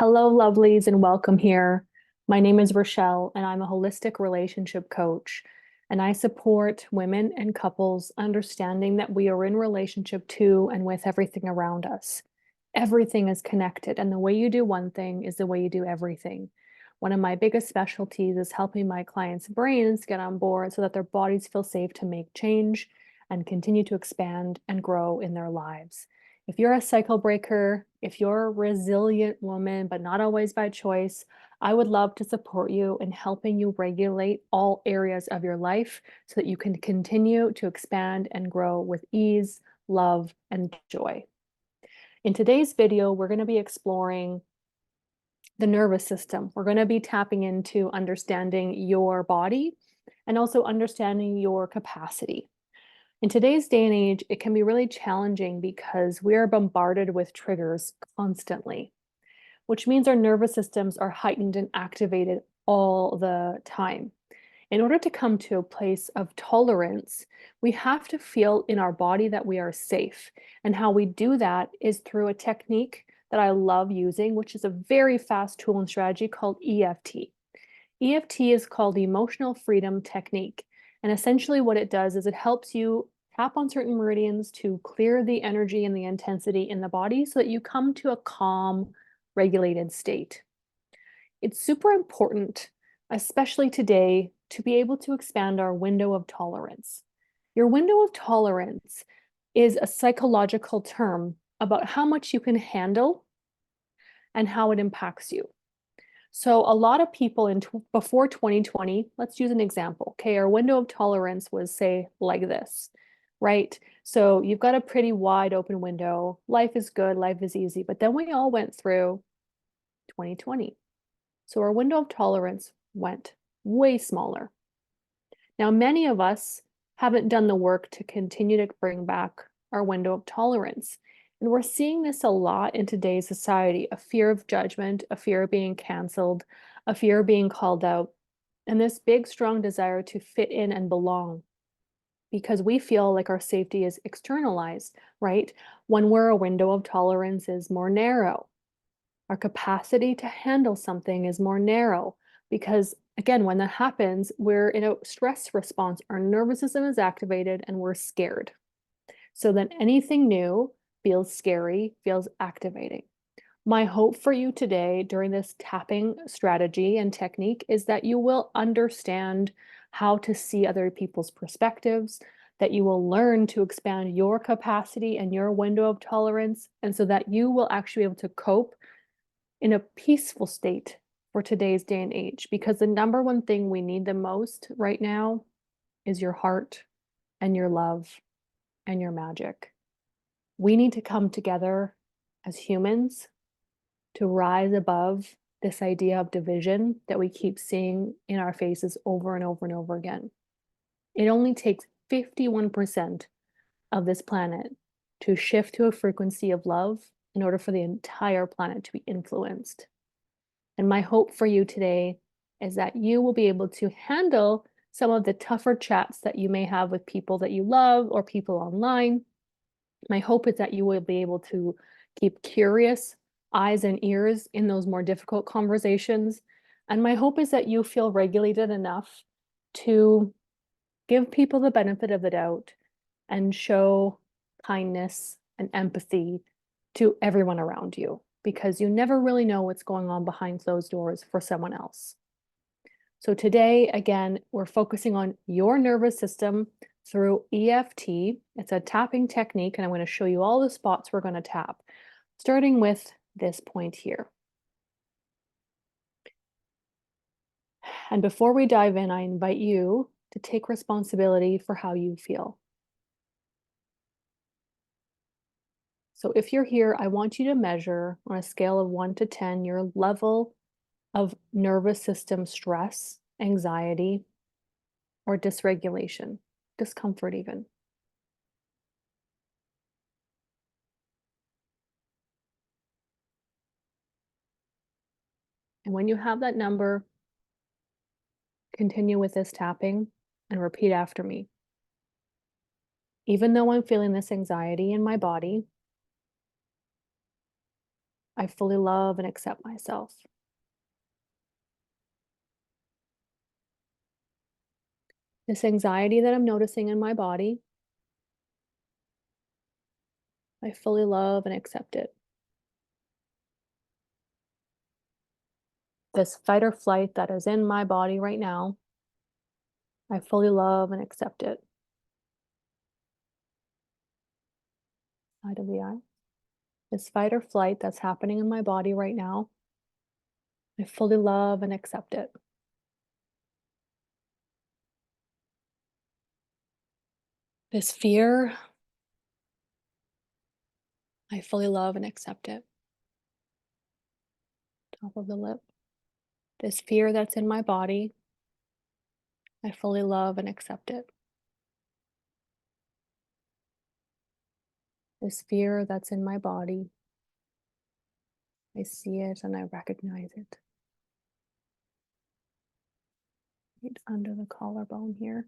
Hello, lovelies, and welcome here. My name is Rochelle, and I'm a holistic relationship coach. And I support women and couples understanding that we are in relationship to and with everything around us. Everything is connected, and the way you do one thing is the way you do everything. One of my biggest specialties is helping my clients' brains get on board so that their bodies feel safe to make change and continue to expand and grow in their lives. If you're a cycle breaker, if you're a resilient woman, but not always by choice, I would love to support you in helping you regulate all areas of your life so that you can continue to expand and grow with ease, love, and joy. In today's video, we're going to be exploring the nervous system. We're going to be tapping into understanding your body and also understanding your capacity. In today's day and age, it can be really challenging because we are bombarded with triggers constantly, which means our nervous systems are heightened and activated all the time. In order to come to a place of tolerance, we have to feel in our body that we are safe. And how we do that is through a technique that I love using, which is a very fast tool and strategy called EFT. EFT is called the Emotional Freedom Technique. And essentially what it does is it helps you tap on certain meridians to clear the energy and the intensity in the body so that you come to a calm, regulated state. It's super important, especially today, to be able to expand our window of tolerance. Your window of tolerance is a psychological term about how much you can handle and how it impacts you. So a lot of people before 2020, let's use an example. Okay, our window of tolerance was, say, like this, right? So you've got a pretty wide open window. Life is good, life is easy. But then we all went through 2020. So our window of tolerance went way smaller. Now, many of us haven't done the work to continue to bring back our window of tolerance. And we're seeing this a lot in today's society, a fear of judgment, a fear of being canceled, a fear of being called out, and this big, strong desire to fit in and belong because we feel like our safety is externalized, right? When we're a window of tolerance is more narrow. Our capacity to handle something is more narrow because, again, when that happens, we're in a stress response. Our nervous system is activated and we're scared. So then anything new feels scary, feels activating. My hope for you today during this tapping strategy and technique is that you will understand how to see other people's perspectives, that you will learn to expand your capacity and your window of tolerance, and so that you will actually be able to cope in a peaceful state for today's day and age. Because the number one thing we need the most right now is your heart and your love and your magic. We need to come together as humans to rise above this idea of division that we keep seeing in our faces over and over and over again. It only takes 51% of this planet to shift to a frequency of love in order for the entire planet to be influenced. And my hope for you today is that you will be able to handle some of the tougher chats that you may have with people that you love or people online. My hope is that you will be able to keep curious eyes and ears in those more difficult conversations. And my hope is that you feel regulated enough to give people the benefit of the doubt and show kindness and empathy to everyone around you, because you never really know what's going on behind closed doors for someone else. So today, again, we're focusing on your nervous system through EFT. It's a tapping technique, and I'm going to show you all the spots we're going to tap, starting with this point here. And before we dive in, I invite you to take responsibility for how you feel. So if you're here, I want you to measure on a scale of 1 to 10 your level of nervous system stress, anxiety, or dysregulation, discomfort even. And when you have that number, continue with this tapping and repeat after me. Even though I'm feeling this anxiety in my body, I fully love and accept myself. This anxiety that I'm noticing in my body, I fully love and accept it. This fight or flight that is in my body right now, I fully love and accept it. Side of the eye. This fight or flight that's happening in my body right now, I fully love and accept it. This fear, I fully love and accept it. Top of the lip. This fear that's in my body, I fully love and accept it. This fear that's in my body, I see it and I recognize it. Right under the collarbone here.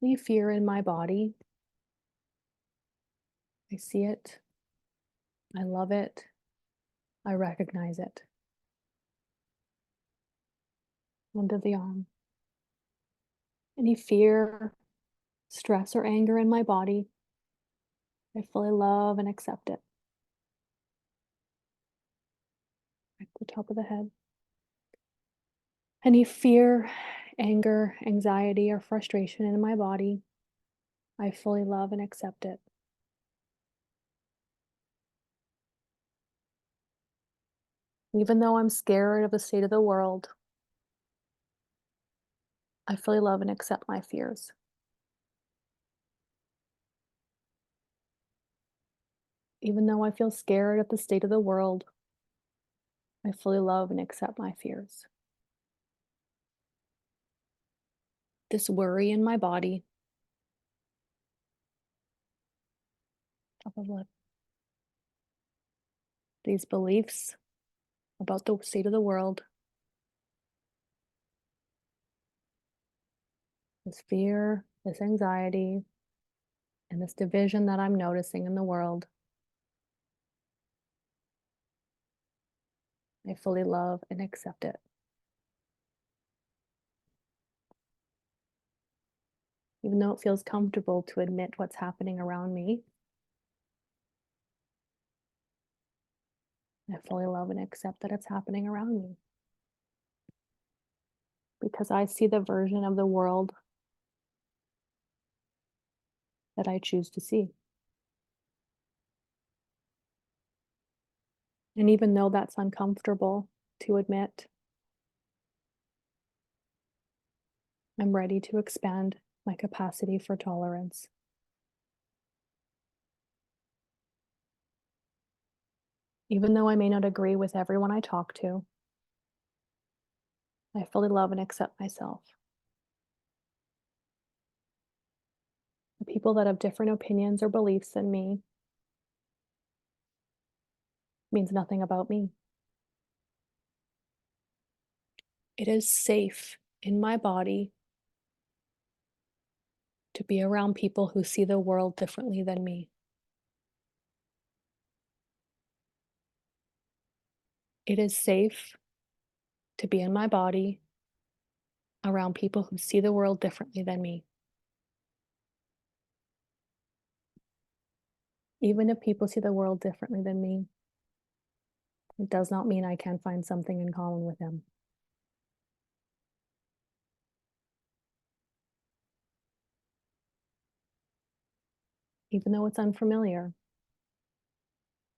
Any fear in my body, I see it, I love it, I recognize it. Under the arm. Any fear, stress, or anger in my body, I fully love and accept it. At the top of the head. Any fear, anger, anxiety, or frustration in my body, I fully love and accept it. Even though I'm scared of the state of the world, I fully love and accept my fears. Even though I feel scared of the state of the world, I fully love and accept my fears. This worry in my body, top of the lip. These beliefs about the state of the world, this fear, this anxiety, and this division that I'm noticing in the world, I fully love and accept it. Even though it feels comfortable to admit what's happening around me, I fully love and accept that it's happening around me. Because I see the version of the world that I choose to see. And even though that's uncomfortable to admit, I'm ready to expand my capacity for tolerance. Even though I may not agree with everyone I talk to, I fully love and accept myself. The people that have different opinions or beliefs than me means nothing about me. It is safe in my body to be around people who see the world differently than me. It is safe to be in my body around people who see the world differently than me. Even if people see the world differently than me, it does not mean I can't find something in common with them. Even though it's unfamiliar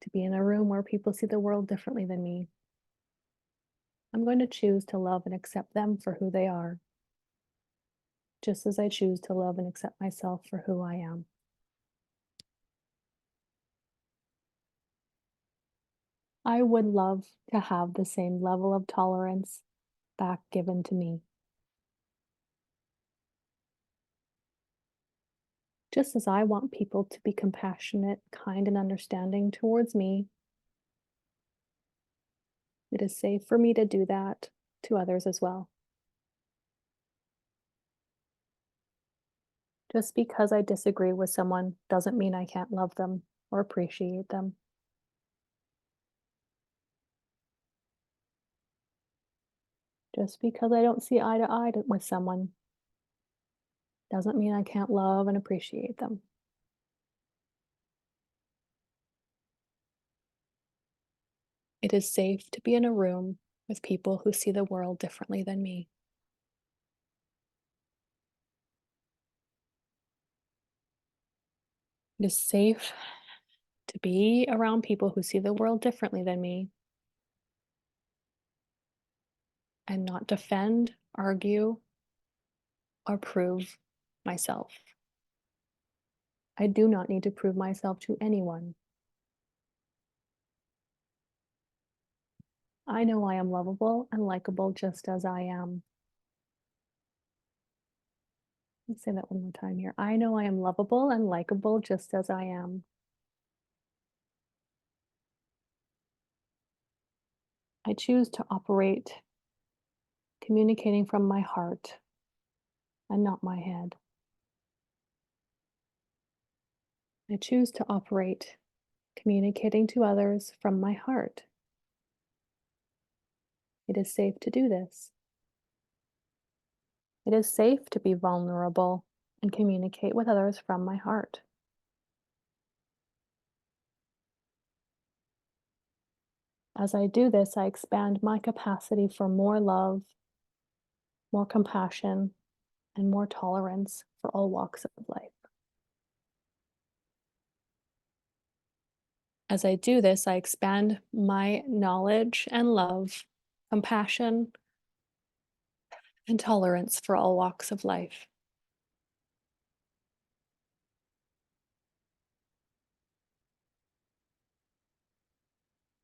to be in a room where people see the world differently than me, I'm going to choose to love and accept them for who they are, just as I choose to love and accept myself for who I am. I would love to have the same level of tolerance back given to me. Just as I want people to be compassionate, kind, and understanding towards me, it is safe for me to do that to others as well. Just because I disagree with someone doesn't mean I can't love them or appreciate them. Just because I don't see eye to eye with someone doesn't mean I can't love and appreciate them. It is safe to be in a room with people who see the world differently than me. It is safe to be around people who see the world differently than me and not defend, argue, or prove myself. I do not need to prove myself to anyone. I know I am lovable and likable just as I am. Let's say that one more time here. I know I am lovable and likable just as I am. I choose to operate communicating from my heart and not my head. I choose to operate communicating to others from my heart. It is safe to do this. It is safe to be vulnerable and communicate with others from my heart. As I do this, I expand my capacity for more love, more compassion, and more tolerance for all walks of life. As I do this, I expand my knowledge and love, compassion, and tolerance for all walks of life.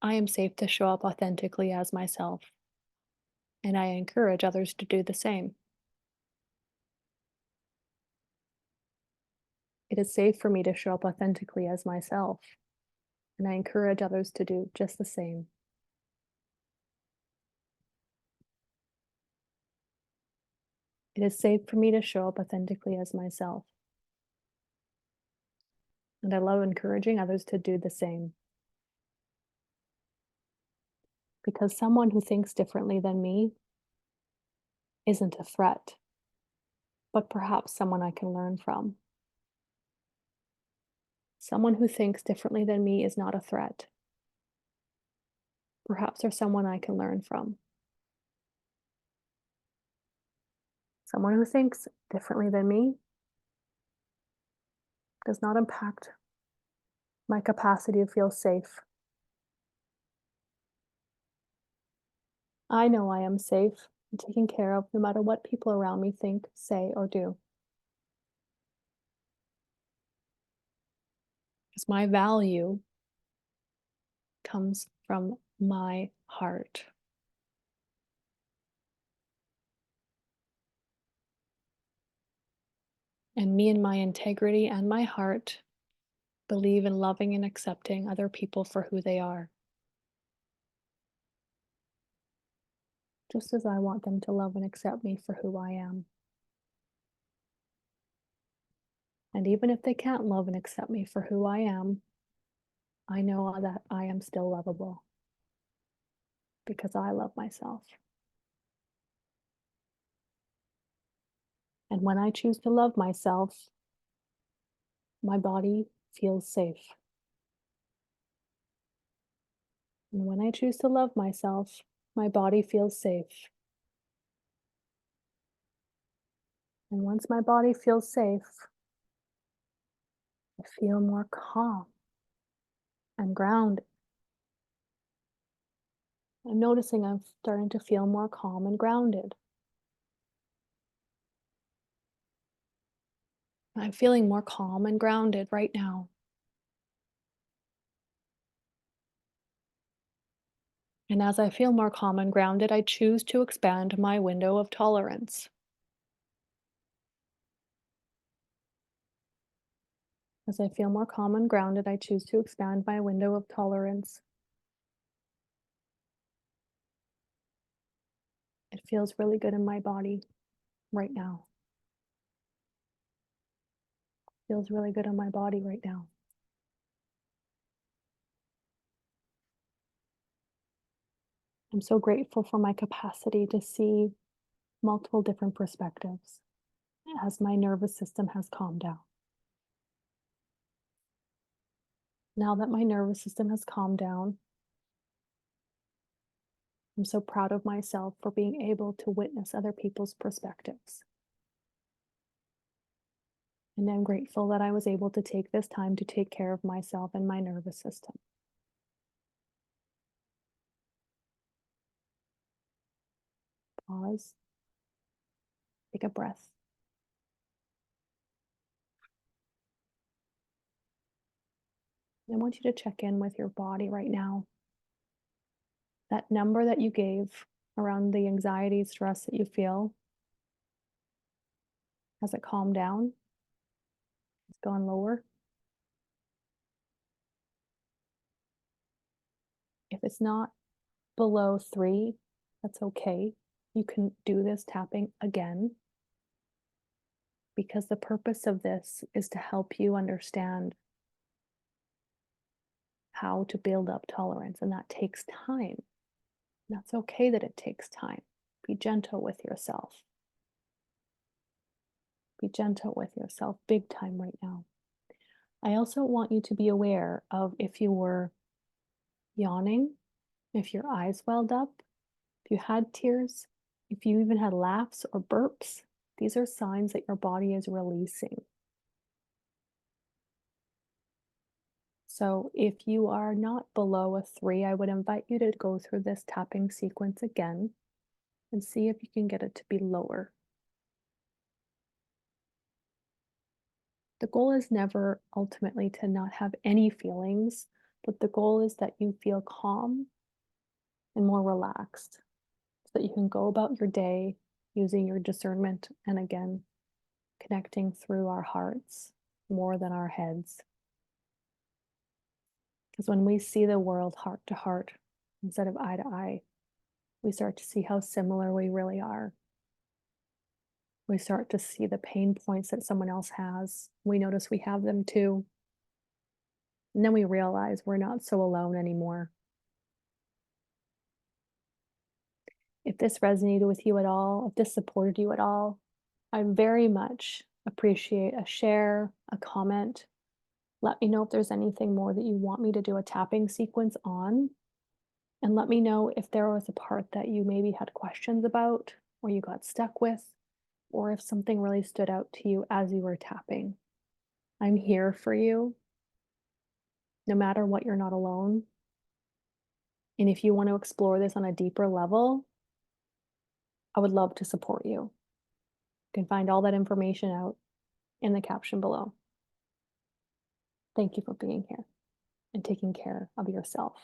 I am safe to show up authentically as myself, and I encourage others to do the same. It is safe for me to show up authentically as myself, and I encourage others to do just the same. It is safe for me to show up authentically as myself, and I love encouraging others to do the same. Because someone who thinks differently than me isn't a threat, but perhaps someone I can learn from. Someone who thinks differently than me is not a threat. Perhaps they're someone I can learn from. Someone who thinks differently than me does not impact my capacity to feel safe. I know I am safe and taken care of no matter what people around me think, say, or do. Because my value comes from my heart. And me and my integrity and my heart believe in loving and accepting other people for who they are, just as I want them to love and accept me for who I am. And even if they can't love and accept me for who I am, I know that I am still lovable because I love myself. And when I choose to love myself, my body feels safe. And when I choose to love myself, my body feels safe. And once my body feels safe, I feel more calm and grounded. I'm noticing I'm starting to feel more calm and grounded. I'm feeling more calm and grounded right now. And as I feel more calm and grounded, I choose to expand my window of tolerance. As I feel more calm and grounded, I choose to expand my window of tolerance. It feels really good in my body right now. Feels really good in my body right now. I'm so grateful for my capacity to see multiple different perspectives as my nervous system has calmed down. Now that my nervous system has calmed down, I'm so proud of myself for being able to witness other people's perspectives. And I'm grateful that I was able to take this time to take care of myself and my nervous system. Pause, take a breath. I want you to check in with your body right now. That number that you gave around the anxiety, stress that you feel, has it calmed down? It's gone lower? If it's not below 3, that's okay. You can do this tapping again because the purpose of this is to help you understand how to build up tolerance, and that takes time. That's okay that it takes time. Be gentle with yourself. Be gentle with yourself big time right now. I also want you to be aware of if you were yawning, if your eyes welled up, if you had tears, if you even had laughs or burps. These are signs that your body is releasing. So if you are not below a 3, I would invite you to go through this tapping sequence again and see if you can get it to be lower. The goal is never ultimately to not have any feelings, but the goal is that you feel calm and more relaxed so that you can go about your day using your discernment and again, connecting through our hearts more than our heads. Because when we see the world heart to heart instead of eye to eye, we start to see how similar we really are. We start to see the pain points that someone else has. We notice we have them too. And then we realize we're not so alone anymore. If this resonated with you at all, if this supported you at all, I very much appreciate a share, a comment. Let me know if there's anything more that you want me to do a tapping sequence on. And let me know if there was a part that you maybe had questions about or you got stuck with, or if something really stood out to you as you were tapping. I'm here for you. No matter what, you're not alone. And if you want to explore this on a deeper level, I would love to support you. You can find all that information out in the caption below. Thank you for being here and taking care of yourself.